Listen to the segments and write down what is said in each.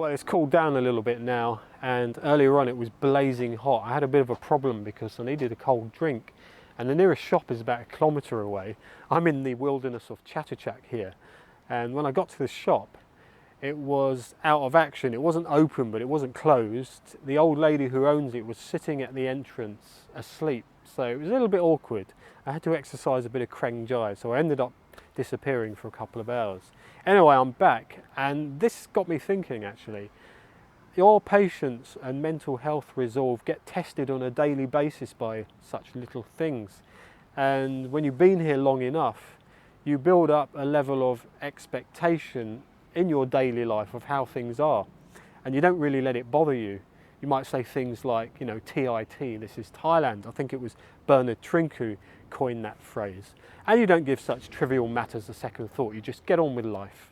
Well, it's cooled down a little bit now, and earlier on it was blazing hot. I had a bit of a problem because I needed a cold drink, and the nearest shop is about 1 kilometre away. I'm in the wilderness of Chatuchak here, and when I got to the shop, it was out of action. It wasn't open, but it wasn't closed. The old lady who owns it was sitting at the entrance asleep, so it was a little bit awkward. I had to exercise a bit of Kreng Jai, so I ended up disappearing for a couple of hours. Anyway, I'm back, and this got me thinking actually. Your patience and mental health resolve get tested on a daily basis by such little things. And when you've been here long enough, you build up a level of expectation in your daily life of how things are. And you don't really let it bother you. You might say things like, you know, TIT, this is Thailand. I think it was Bernard Trink who coined that phrase. And you don't give such trivial matters a second thought. You just get on with life.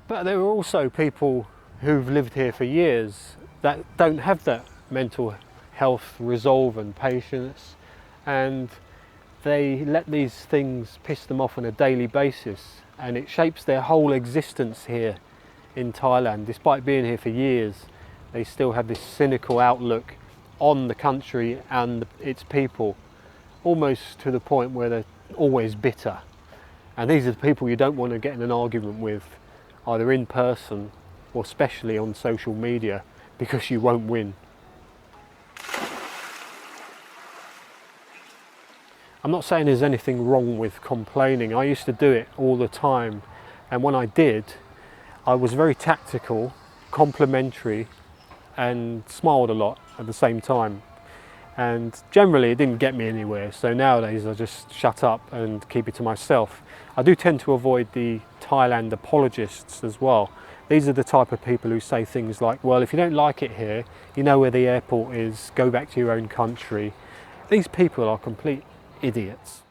But there are also people who've lived here for years that don't have that mental health resolve and patience, and they let these things piss them off on a daily basis, and it shapes their whole existence here in Thailand. Despite being here for years, they still have this cynical outlook on the country and its people, almost to the point where they're always bitter. And these are the people you don't want to get in an argument with, either in person or especially on social media, because you won't win. I'm not saying there's anything wrong with complaining. I used to do it all the time, and when I did, I was very tactical, complimentary, and smiled a lot at the same time. And generally it didn't get me anywhere, so nowadays I just shut up and keep it to myself. I do tend to avoid the Thailand apologists as well. These are the type of people who say things like, well, if you don't like it here, you know where the airport is, go back to your own country. These people are complete idiots.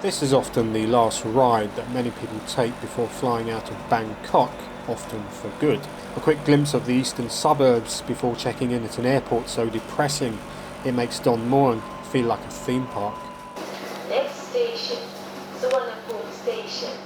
This is often the last ride that many people take before flying out of Bangkok, often for good. A quick glimpse of the eastern suburbs before checking in at an airport so depressing it makes Don Mueang feel like a theme park. Next station, Suvarnabhumi Station.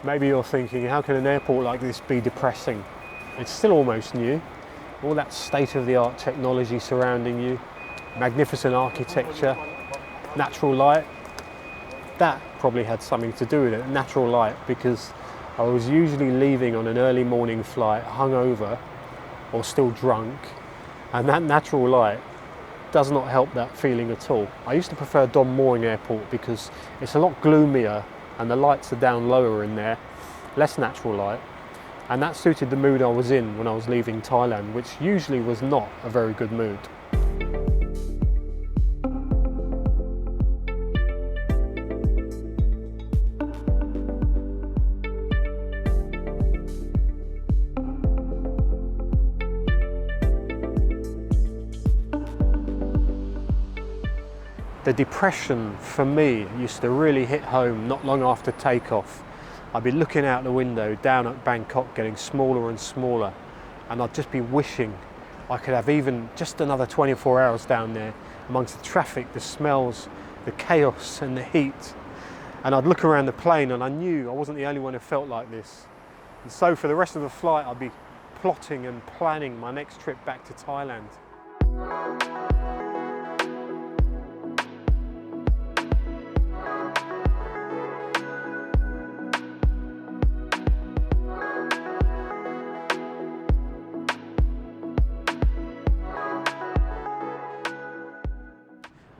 Maybe you're thinking, how can an airport like this be depressing? It's still almost new. All that state-of-the-art technology surrounding you, magnificent architecture, natural light. That probably had something to do with it, natural light, because I was usually leaving on an early morning flight hungover or still drunk, and that natural light does not help that feeling at all. I used to prefer Don Mueang Airport because it's a lot gloomier and the lights are down lower in there, less natural light, and that suited the mood I was in when I was leaving Thailand, which usually was not a very good mood. The depression for me used to really hit home not long after takeoff. I'd be looking out the window down at Bangkok getting smaller and smaller, and I'd just be wishing I could have even just another 24 hours down there amongst the traffic, the smells, the chaos and the heat. And I'd look around the plane and I knew I wasn't the only one who felt like this. And so for the rest of the flight I'd be plotting and planning my next trip back to Thailand.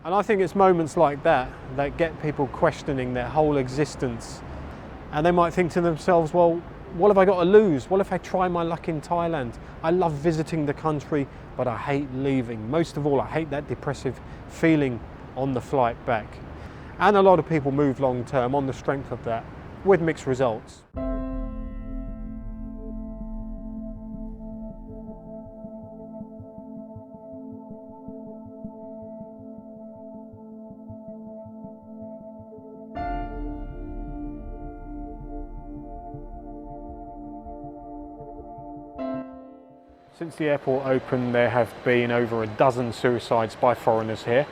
And I think it's moments like that that get people questioning their whole existence. And they might think to themselves, well, what have I got to lose? What if I try my luck in Thailand? I love visiting the country, but I hate leaving. Most of all, I hate that depressive feeling on the flight back. And a lot of people move long term on the strength of that, with mixed results. Since the airport opened, there have been over a dozen suicides by foreigners here,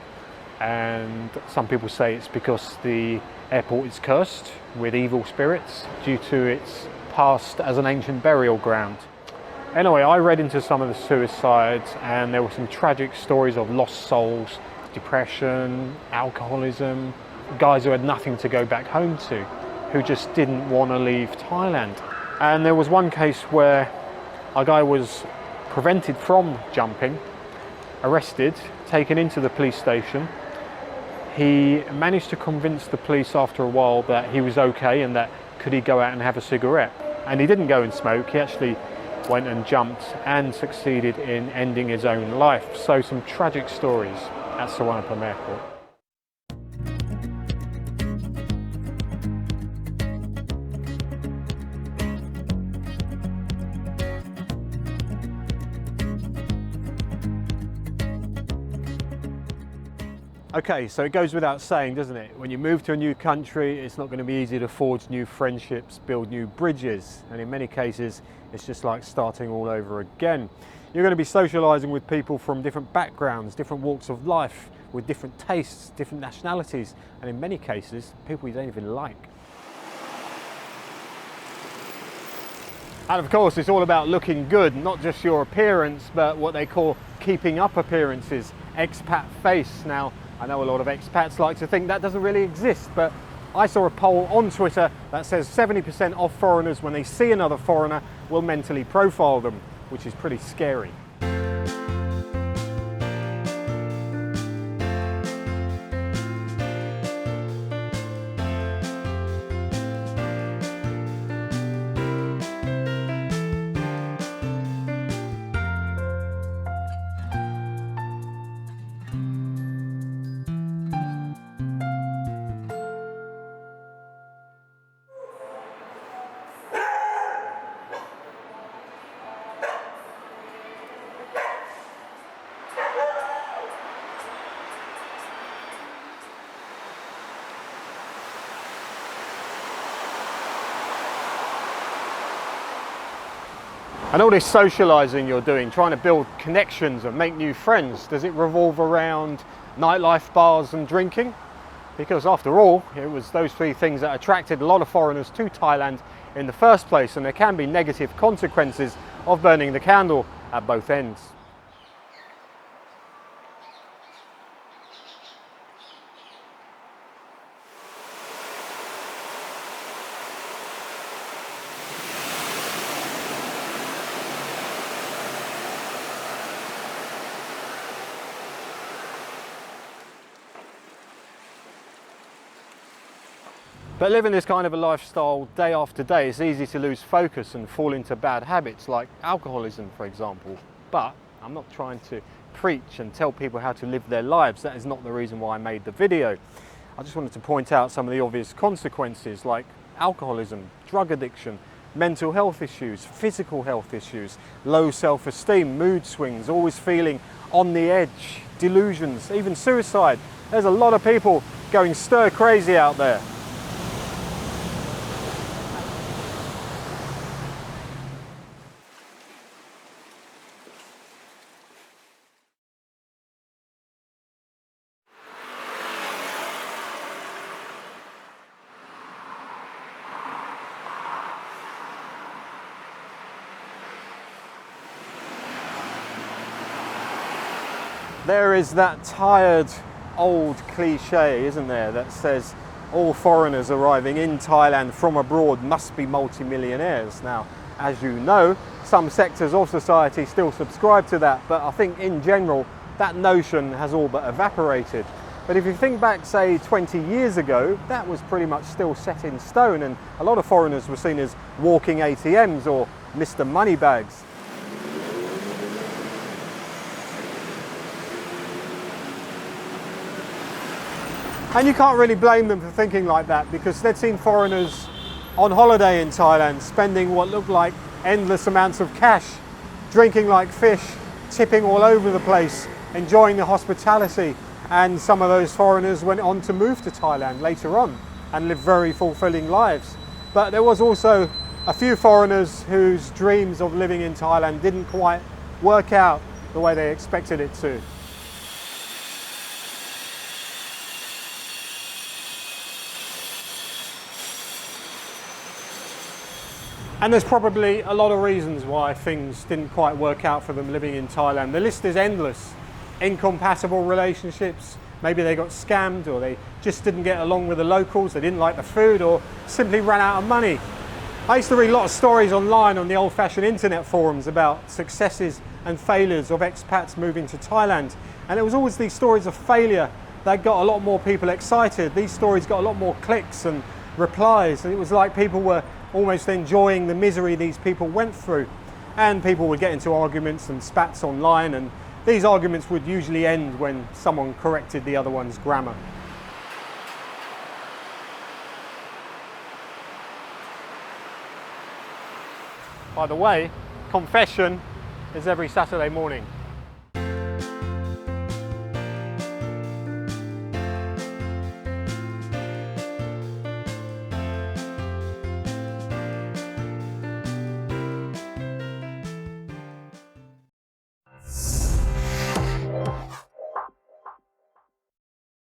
and some people say it's because the airport is cursed with evil spirits due to its past as an ancient burial ground. Anyway, I read into some of the suicides, and there were some tragic stories of lost souls, depression, alcoholism, guys who had nothing to go back home to, who just didn't want to leave Thailand. And there was one case where a guy was prevented from jumping, arrested, taken into the police station. He managed to convince the police after a while that he was okay and that could he go out and have a cigarette. And he didn't go and smoke, he actually went and jumped and succeeded in ending his own life. So some tragic stories at Suvarnabhumi Airport. Okay, so it goes without saying, doesn't it? When you move to a new country, it's not going to be easy to forge new friendships, build new bridges, and in many cases, it's just like starting all over again. You're going to be socialising with people from different backgrounds, different walks of life, with different tastes, different nationalities, and in many cases, people you don't even like. And of course, it's all about looking good, not just your appearance, but what they call keeping up appearances, expat face. Now, I know a lot of expats like to think that doesn't really exist, but I saw a poll on Twitter that says 70% of foreigners, when they see another foreigner, will mentally profile them, which is pretty scary. And all this socialising you're doing, trying to build connections and make new friends, does it revolve around nightlife, bars and drinking? Because after all, it was those three things that attracted a lot of foreigners to Thailand in the first place, and there can be negative consequences of burning the candle at both ends. But living this kind of a lifestyle day after day, it's easy to lose focus and fall into bad habits like alcoholism, for example. But I'm not trying to preach and tell people how to live their lives. That is not the reason why I made the video. I just wanted to point out some of the obvious consequences like alcoholism, drug addiction, mental health issues, physical health issues, low self-esteem, mood swings, always feeling on the edge, delusions, even suicide. There's a lot of people going stir crazy out there. There is that tired old cliche, isn't there, that says all foreigners arriving in Thailand from abroad must be multimillionaires. Now, as you know, some sectors of society still subscribe to that, but I think in general that notion has all but evaporated. But if you think back, say, 20 years ago, that was pretty much still set in stone, and a lot of foreigners were seen as walking ATMs or Mr. Moneybags. And you can't really blame them for thinking like that, because they'd seen foreigners on holiday in Thailand spending what looked like endless amounts of cash, drinking like fish, tipping all over the place, enjoying the hospitality. And some of those foreigners went on to move to Thailand later on and live very fulfilling lives. But there was also a few foreigners whose dreams of living in Thailand didn't quite work out the way they expected it to. And there's probably a lot of reasons why things didn't quite work out for them living in Thailand. The list is endless. Incompatible relationships, maybe they got scammed, or they just didn't get along with the locals, they didn't like the food, or simply ran out of money. I used to read a lot of stories online on the old-fashioned internet forums about successes and failures of expats moving to Thailand. And it was always these stories of failure that got a lot more people excited. These stories got a lot more clicks and replies, and it was like people were almost enjoying the misery these people went through. And people would get into arguments and spats online, and these arguments would usually end when someone corrected the other one's grammar. By the way, confession is every Saturday morning.